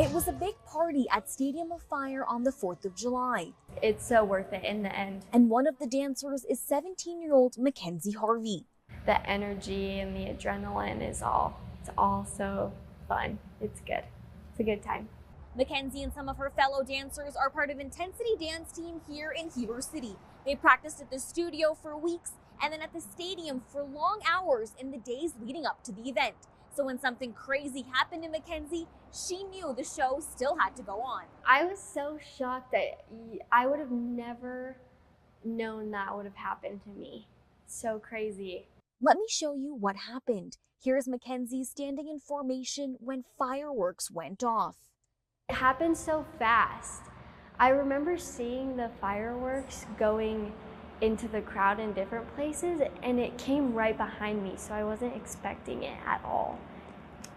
It was a big party at Stadium of Fire on the 4th of July. It's so worth it in the end. And one of the dancers is 17-year-old Mackenzie Harvey. The energy and the adrenaline it's all so fun. It's good. It's a good time. Mackenzie and some of her fellow dancers are part of Intensity Dance Team here in Heber City. They practiced at the studio for weeks and then at the stadium for long hours in the days leading up to the event. So when something crazy happened to Mackenzie, she knew the show still had to go on. I was so shocked that I would have never known that would have happened to me. So crazy. Let me show you what happened. Here's Mackenzie standing in formation when fireworks went off. It happened so fast. I remember seeing the fireworks going into the crowd in different places, and it came right behind me, so I wasn't expecting it at all.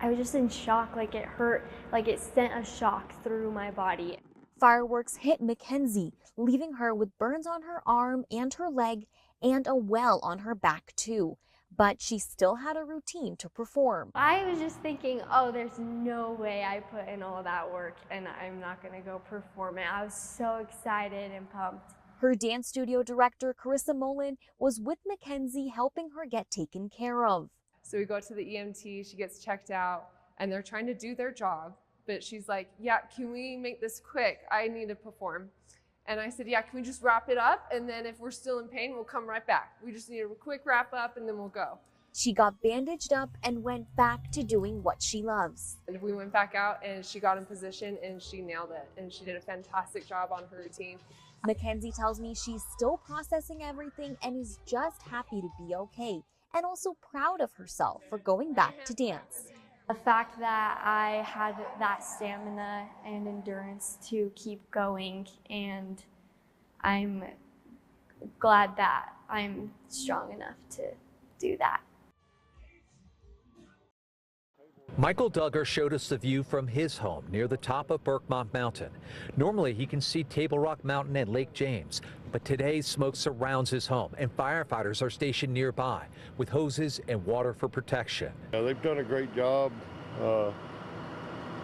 I was just in shock, like it hurt, like it sent a shock through my body. Fireworks hit Mackenzie, leaving her with burns on her arm and her leg and a well on her back too. But she still had a routine to perform. I was just thinking, oh, there's no way I put in all that work and I'm not gonna go perform it. I was so excited and pumped. Her dance studio director, Carissa Mullen, was with Mackenzie helping her get taken care of. So we go to the EMT, she gets checked out, and they're trying to do their job, but she's like, yeah, can we make this quick? I need to perform. And I said, yeah, can we just wrap it up? And then if we're still in pain, we'll come right back. We just need a quick wrap up and then we'll go. She got bandaged up and went back to doing what she loves. And we went back out and she got in position and she nailed it. And she did a fantastic job on her routine. Mackenzie tells me she's still processing everything and is just happy to be okay, and also proud of herself for going back to dance. The fact that I had that stamina and endurance to keep going, and I'm glad that I'm strong enough to do that. Michael Duggar showed us the view from his home near the top of Berkmont Mountain. Normally, he can see Table Rock Mountain and Lake James, but today smoke surrounds his home, and firefighters are stationed nearby with hoses and water for protection. They've done a great job.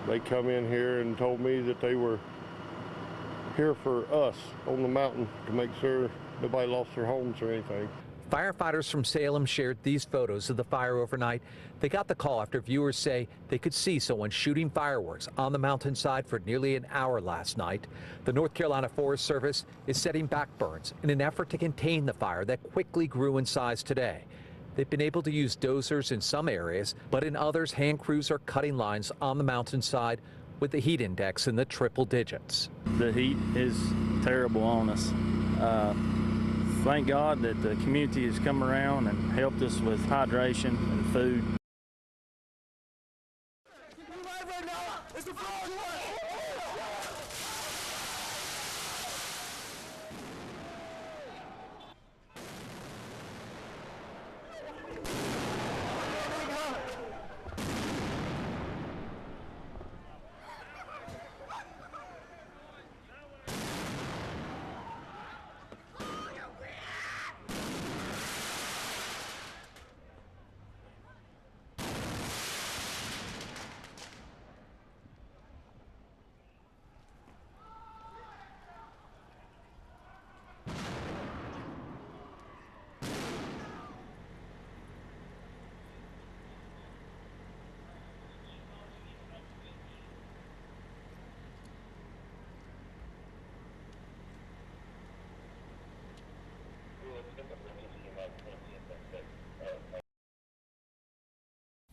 They come in here and told me that they were here for us on the mountain to make sure nobody lost their homes or anything. Firefighters from Salem shared these photos of the fire overnight. They got the call after viewers say they could see someone shooting fireworks on the mountainside for nearly an hour last night. The North Carolina Forest Service is setting back burns in an effort to contain the fire that quickly grew in size today. They've been able to use dozers in some areas, but in others, hand crews are cutting lines on the mountainside with the heat index in the triple digits. The heat is terrible on us. Thank God that the community has come around and helped us with hydration and food.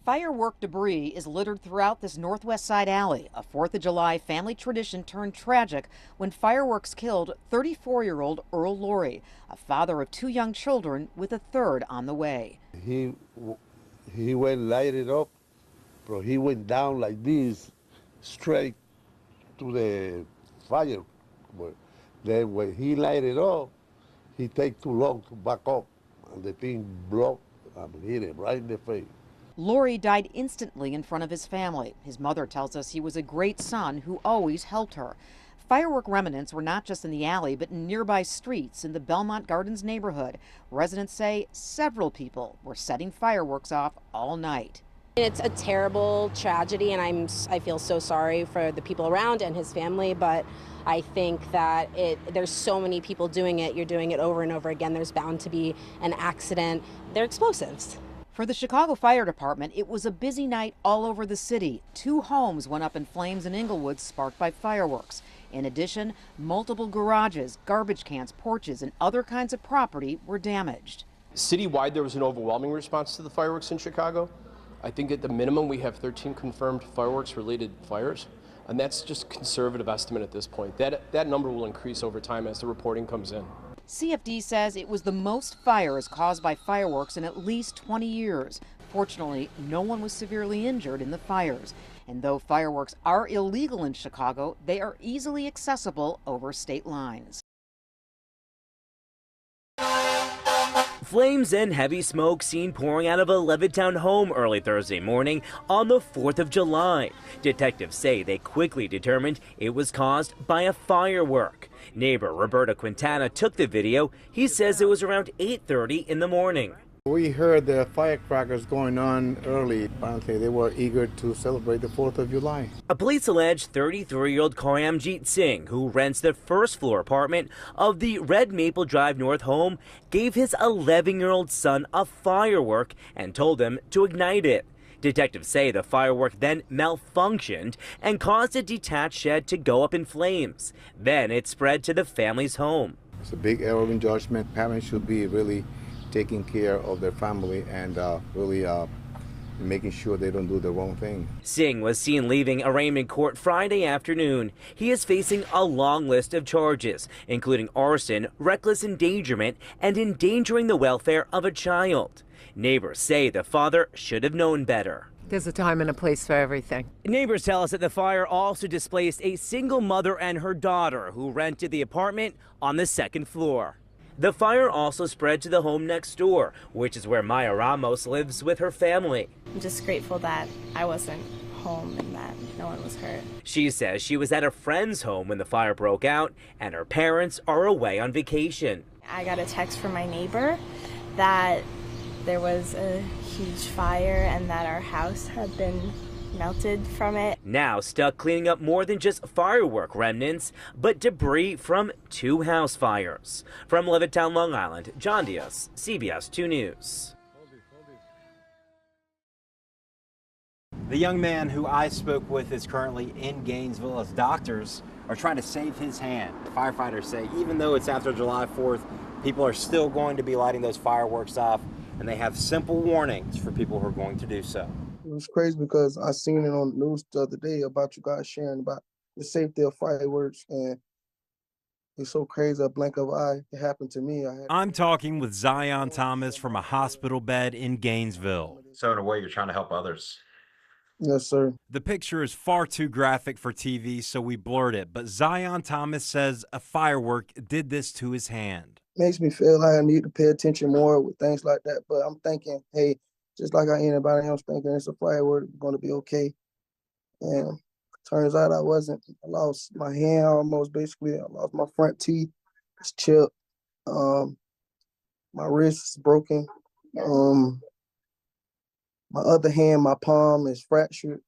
Firework debris is littered throughout this Northwest Side alley, a 4th of July family tradition turned tragic when fireworks killed 34-year-old Earl Laurie, a father of 2 young children with a third on the way. He went light it up, but he went down like this, straight to the fire. But then when he lighted up, he take too long to back up, and the thing broke and hit him right in the face. Laurie died instantly in front of his family. His mother tells us he was a great son who always helped her. Firework remnants were not just in the alley, but in nearby streets in the Belmont Gardens neighborhood. Residents say several people were setting fireworks off all night. It's a terrible tragedy, and I feel so sorry for the people around and his family, but I think that there's so many people doing it. You're doing it over and over again. There's bound to be an accident. They're explosives. For the Chicago Fire Department, it was a busy night all over the city. 2 homes went up in flames in Inglewood, sparked by fireworks. In addition, multiple garages, garbage cans, porches, and other kinds of property were damaged. Citywide, there was an overwhelming response to the fireworks in Chicago. I think at the minimum we have 13 confirmed fireworks-related fires, and that's just a conservative estimate at this point. That number will increase over time as the reporting comes in. CFD says it was the most fires caused by fireworks in at least 20 years. Fortunately, no one was severely injured in the fires. And though fireworks are illegal in Chicago, they are easily accessible over state lines. Flames and heavy smoke seen pouring out of a Levittown home early Thursday morning on the 4th of July. Detectives say they quickly determined it was caused by a firework. Neighbor Roberta Quintana took the video. He says it was around 8:30 in the morning. We heard the firecrackers going on early. Apparently, they were eager to celebrate the 4th of July. Police allege 33-year-old Karyamjeet Singh, who rents the first-floor apartment of the Red Maple Drive North home, gave his 11-year-old son a firework and told him to ignite it. Detectives say the firework then malfunctioned and caused a detached shed to go up in flames. Then it spread to the family's home. It's a big error in judgment. Parents should be really taking care of their family and really making sure they don't do the wrong thing. Singh was seen leaving arraignment court Friday afternoon. He is facing a long list of charges, including arson, reckless endangerment, and endangering the welfare of a child. Neighbors say the father should have known better. There's a time and a place for everything. Neighbors tell us that the fire also displaced a single mother and her daughter who rented the apartment on the 2nd floor. The fire also spread to the home next door, which is where Maya Ramos lives with her family. I'm just grateful that I wasn't home and that no one was hurt. She says she was at a friend's home when the fire broke out and her parents are away on vacation. I got a text from my neighbor that there was a huge fire and that our house had been melted from it. Now stuck cleaning up more than just firework remnants, but debris from 2 house fires. From Levittown, Long Island, John Diaz, CBS 2 News. The young man who I spoke with is currently in Gainesville as doctors are trying to save his hand. Firefighters say even though it's after July 4th, people are still going to be lighting those fireworks off, and they have simple warnings for people who are going to do so. It was crazy because I seen it on the news the other day about you guys sharing about the safety of fireworks, and it's so crazy, a blink of an eye, it happened to me. I'm talking with Zion Thomas from a hospital bed in Gainesville. So in a way, you're trying to help others. Yes, sir. The picture is far too graphic for TV, so we blurred it, but Zion Thomas says a firework did this to his hand. Makes me feel like I need to pay attention more with things like that, but I'm thinking, hey, just like anybody else thinking it's a firework, going to be okay. And turns out I wasn't. I lost my hand almost, basically. I lost my front teeth. It's chipped. My wrist is broken. My other hand, my palm is fractured.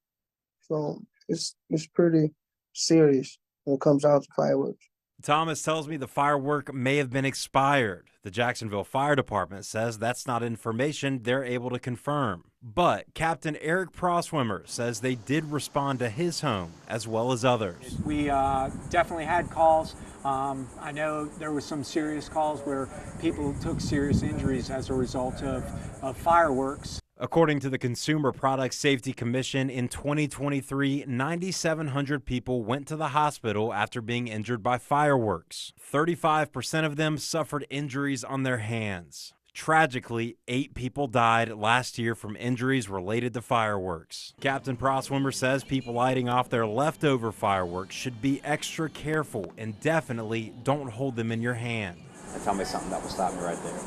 So it's pretty serious when it comes down to fireworks. Thomas tells me the firework may have been expired. The Jacksonville Fire Department says that's not information they're able to confirm. But Captain Eric Proswimmer says they did respond to his home as well as others. We definitely had calls. I know there was some serious calls where people took serious injuries as a result of fireworks. According to the Consumer Product Safety Commission, in 2023, 9,700 people went to the hospital after being injured by fireworks. 35% of them suffered injuries on their hands. Tragically, 8 people died last year from injuries related to fireworks. Captain Proswimmer says people lighting off their leftover fireworks should be extra careful and definitely don't hold them in your hand. Tell me something that will stop me right there.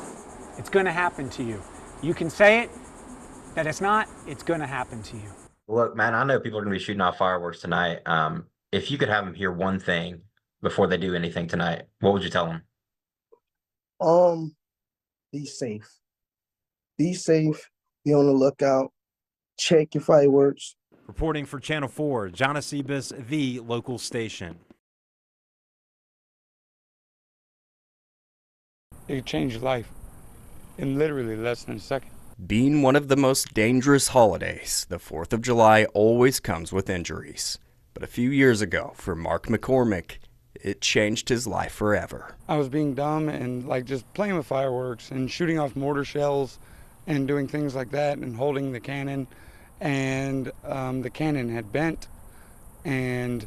It's going to happen to you. You can say it. That it's not, it's going to happen to you. Look, man, I know people are going to be shooting off fireworks tonight. If you could have them hear one thing before they do anything tonight, what would you tell them? Be safe. Be safe. Be on the lookout. check your fireworks. Reporting for Channel 4, Jonas the local station. It changed your life in literally less than a second. Being one of the most dangerous holidays, the 4th of July always comes with injuries. But a few years ago, for Mark McCormick, it changed his life forever. I was being dumb and like just playing with fireworks and shooting off mortar shells and doing things like that and holding the cannon, and the cannon had bent, and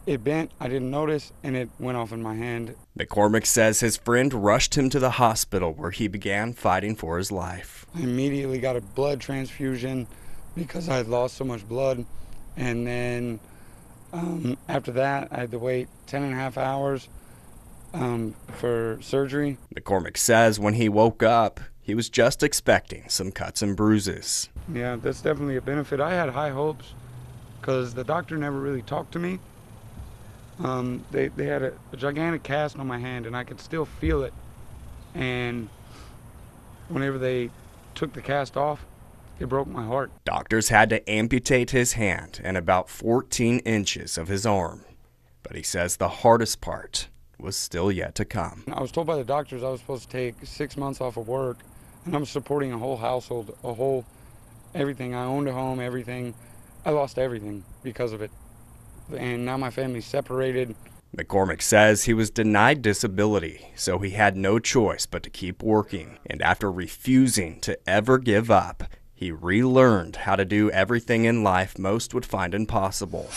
it bent, I didn't notice, and it went off in my hand. McCormick says his friend rushed him to the hospital where he began fighting for his life. I immediately got a blood transfusion because I had lost so much blood, and then after that I had to wait 10.5 hours for surgery. McCormick says when he woke up, he was just expecting some cuts and bruises. Yeah, that's definitely a benefit. I had high hopes because the doctor never really talked to me. They had a gigantic cast on my hand, and I could still feel it. And whenever they took the cast off, it broke my heart. Doctors had to amputate his hand and about 14 inches of his arm. But he says the hardest part was still yet to come. I was told by the doctors I was supposed to take 6 months off of work, and I'm supporting a whole household, everything. I owned a home, everything. I lost everything because of it. And now my family's separated. McCormick says he was denied disability, so he had no choice but to keep working. And after refusing to ever give up, he relearned how to do everything in life most would find impossible,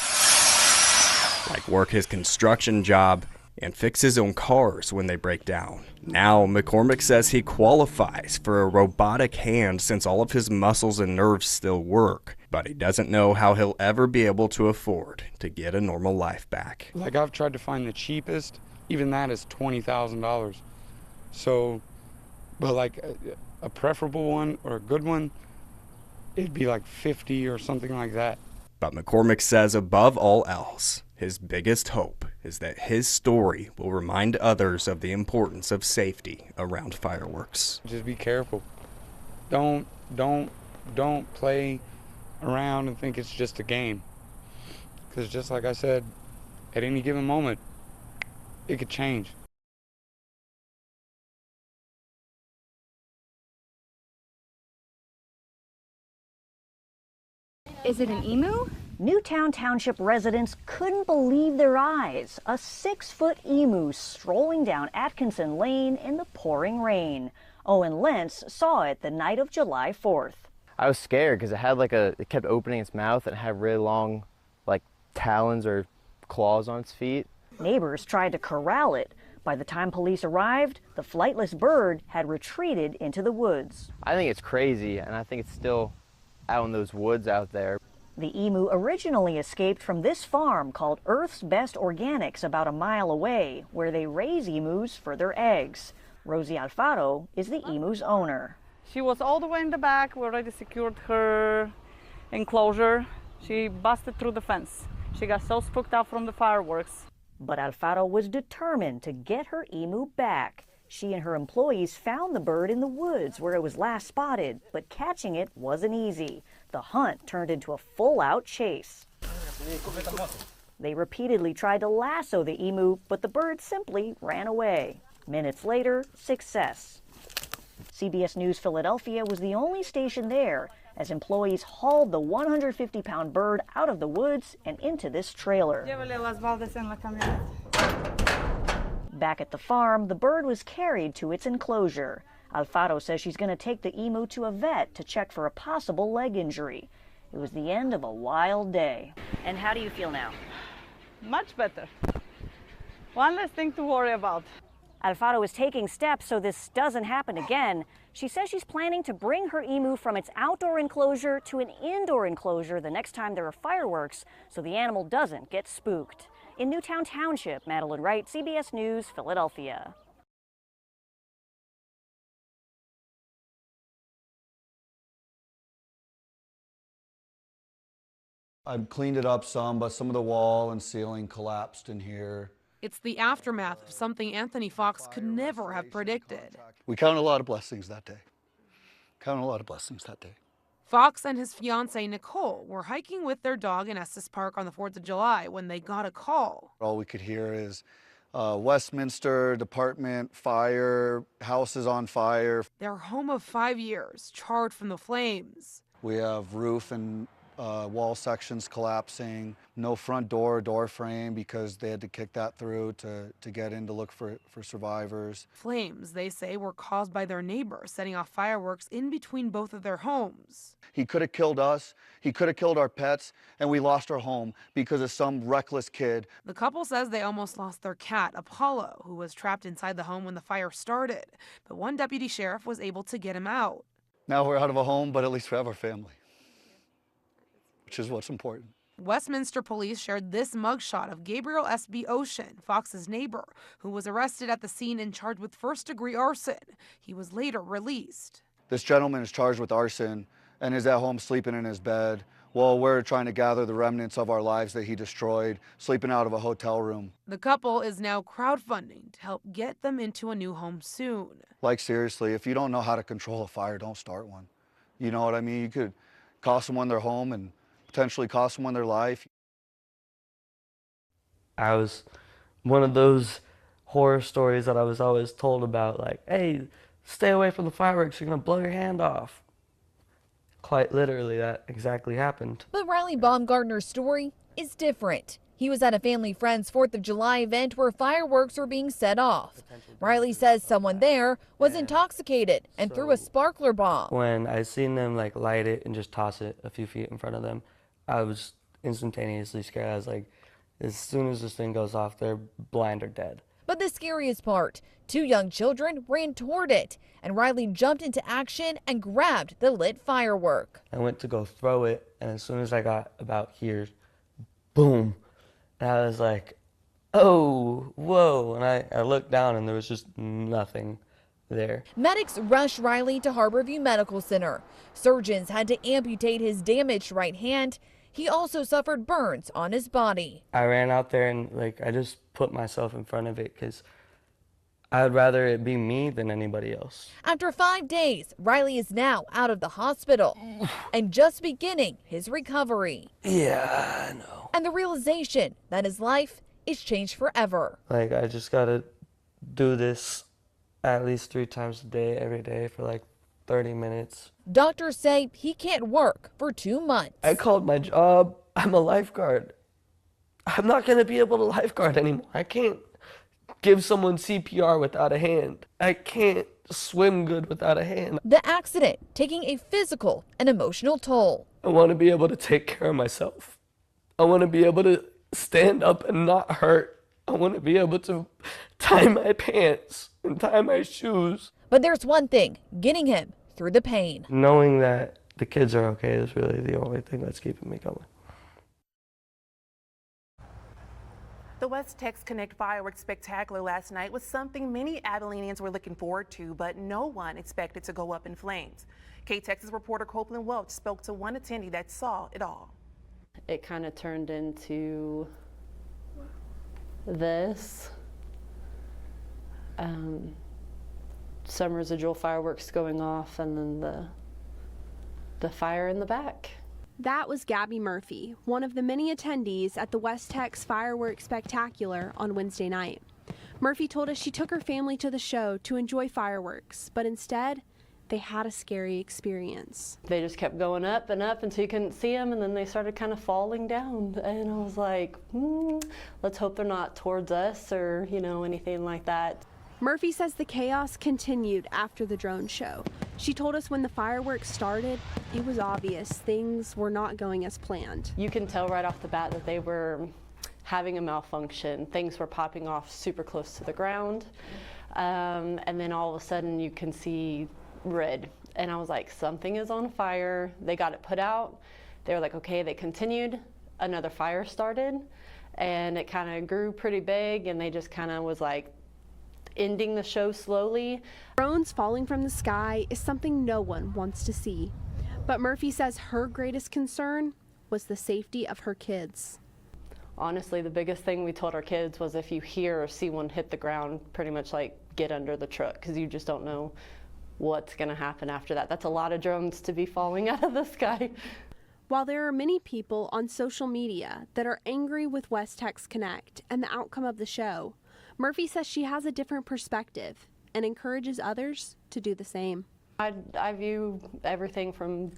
like work his construction job and fix his own cars when they break down. Now, McCormick says he qualifies for a robotic hand since all of his muscles and nerves still work, but he doesn't know how he'll ever be able to afford to get a normal life back. Like, I've tried to find the cheapest, even that is $20,000. So, but like a preferable one or a good one, it'd be like 50 or something like that. But McCormick says above all else, his biggest hope is that his story will remind others of the importance of safety around fireworks. Just be careful. Don't play around and think it's just a game. Because just like I said, at any given moment, it could change. Is it an emu? Newtown Township residents couldn't believe their eyes. A 6-foot emu strolling down Atkinson Lane in the pouring rain. Owen Lentz saw it the night of July 4th. I was scared because it had it kept opening its mouth and it had really long talons or claws on its feet. Neighbors tried to corral it. By the time police arrived, the flightless bird had retreated into the woods. I think it's crazy, and I think it's still out in those woods out there. The emu originally escaped from this farm called Earth's Best Organics about a mile away, where they raise emus for their eggs. Rosie Alfaro is the emu's owner. She was all the way in the back. We already secured her enclosure. She busted through the fence. She got so spooked out from the fireworks. But Alfaro was determined to get her emu back. She and her employees found the bird in the woods where it was last spotted, but catching it wasn't easy. The hunt turned into a full-out chase. They repeatedly tried to lasso the emu, but the bird simply ran away. Minutes later, success. CBS News Philadelphia was the only station there as employees hauled the 150-pound bird out of the woods and into this trailer. Back at the farm, the bird was carried to its enclosure. Alfaro says she's going to take the emu to a vet to check for a possible leg injury. It was the end of a wild day. And how do you feel now? Much better. One less thing to worry about. Alfaro is taking steps so this doesn't happen again. She says she's planning to bring her emu from its outdoor enclosure to an indoor enclosure the next time there are fireworks so the animal doesn't get spooked. In Newtown Township, Madeline Wright, CBS News, Philadelphia. I've cleaned it up some, but some of the wall and ceiling collapsed in here. It's the aftermath of something Anthony Fox could never have predicted. We counted a lot of blessings that day. Counted a lot of blessings that day. Fox and his fiancée Nicole were hiking with their dog in Estes Park on the 4th of July when they got a call. All we could hear is Westminster Department, fire, house is on fire. Their home of 5 years, charred from the flames. We have roof and wall sections collapsing, no front door frame because they had to kick that through to get in to look for survivors. Flames, they say, were caused by their neighbor setting off fireworks in between both of their homes. He could have killed us, he could have killed our pets, and we lost our home because of some reckless kid. The couple says they almost lost their cat, Apollo, who was trapped inside the home when the fire started. But one deputy sheriff was able to get him out. Now we're out of a home, but at least we have our family, which is what's important. Westminster police shared this mugshot of Gabriel S.B. Ocean, Fox's neighbor, who was arrested at the scene and charged with first-degree arson. He was later released. This gentleman is charged with arson and is at home sleeping in his bed while we're trying to gather the remnants of our lives that he destroyed, sleeping out of a hotel room. The couple is now crowdfunding to help get them into a new home soon. Like, seriously, if you don't know how to control a fire, don't start one. You know what I mean? You could cost someone their home and potentially cost someone their life. I was one of those horror stories that I was always told about, like, hey, stay away from the fireworks, you're gonna blow your hand off. Quite literally, that exactly happened. But Riley Baumgartner's story is different. He was at a family friend's 4th of July event where fireworks were being set off. Riley says someone there was intoxicated and threw a sparkler bomb. When I seen them like light it and just toss it a few feet in front of them, I was instantaneously scared. I was like, as soon as this thing goes off, they're blind or dead. But the scariest part, 2 young children ran toward it, and Riley jumped into action and grabbed the lit firework. I went to go throw it, and as soon as I got about here, boom. And I was like, oh, whoa. And I looked down, and there was just nothing there. Medics rushed Riley to Harborview Medical Center. Surgeons had to amputate his damaged right hand. He also suffered burns on his body. I ran out there and I just put myself in front of it because I'd rather it be me than anybody else. After 5 days, Riley is now out of the hospital and just beginning his recovery. Yeah, I know. And the realization that his life is changed forever. I just gotta do this at least 3 times a day, every day for 30 minutes. Doctors say he can't work for 2 months. I called my job. I'm a lifeguard. I'm not going to be able to lifeguard anymore. I can't give someone CPR without a hand. I can't swim good without a hand. The accident taking a physical and emotional toll. I want to be able to take care of myself. I want to be able to stand up and not hurt. I want to be able to tie my pants and tie my shoes. But there's one thing getting him through the pain. Knowing that the kids are okay is really the only thing that's keeping me going. The West Tex Connect Fireworks Spectacular last night was something many Abilenians were looking forward to, but no one expected to go up in flames. K-Texas reporter Copeland Welch spoke to one attendee that saw it all. It kind of turned into this. Some residual fireworks going off, and then the fire in the back. That was Gabby Murphy, one of the many attendees at the West Tex Fireworks Spectacular on Wednesday night. Murphy told us she took her family to the show to enjoy fireworks, but instead, they had a scary experience. They just kept going up and up until you couldn't see them, and then they started kind of falling down. And I was like, let's hope they're not towards us or, anything like that. Murphy says the chaos continued after the drone show. She told us when the fireworks started, it was obvious things were not going as planned. You can tell right off the bat that they were having a malfunction. Things were popping off super close to the ground. And then all of a sudden you can see red. And I was like, something is on fire. They got it put out. They were like, okay, they continued. Another fire started and it kind of grew pretty big, and they just kind of was like, ending the show slowly. Drones falling from the sky is something no one wants to see. But Murphy says her greatest concern was the safety of her kids. Honestly, the biggest thing we told our kids was if you hear or see one hit the ground, pretty much get under the truck, because you just don't know what's going to happen after that. That's a lot of drones to be falling out of the sky. While there are many people on social media that are angry with West Tex Connect and the outcome of the show, Murphy says she has a different perspective and encourages others to do the same. I view everything from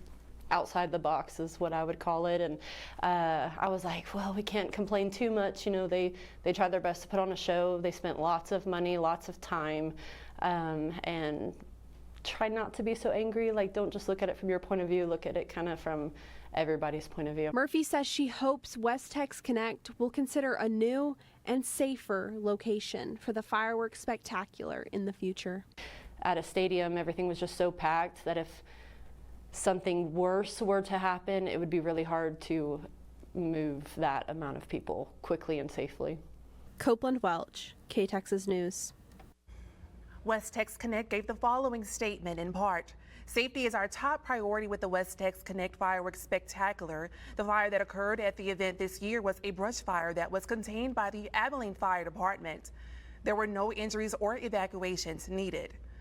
outside the box is what I would call it, and I was like, well, we can't complain too much. You know, they tried their best to put on a show. They spent lots of money, lots of time, and try not to be so angry. Like, don't just look at it from your point of view, look at it kind of from everybody's point of view. Murphy says she hopes West Tex Connect will consider a new and safer location for the fireworks spectacular in the future. At a stadium, everything was just so packed that if something worse were to happen, it would be really hard to move that amount of people quickly and safely. Copeland Welch, K-Texas News. West Tex Connect gave the following statement in part. Safety is our top priority with the West Tex Connect Fireworks Spectacular. The fire that occurred at the event this year was a brush fire that was contained by the Abilene Fire Department. There were no injuries or evacuations needed.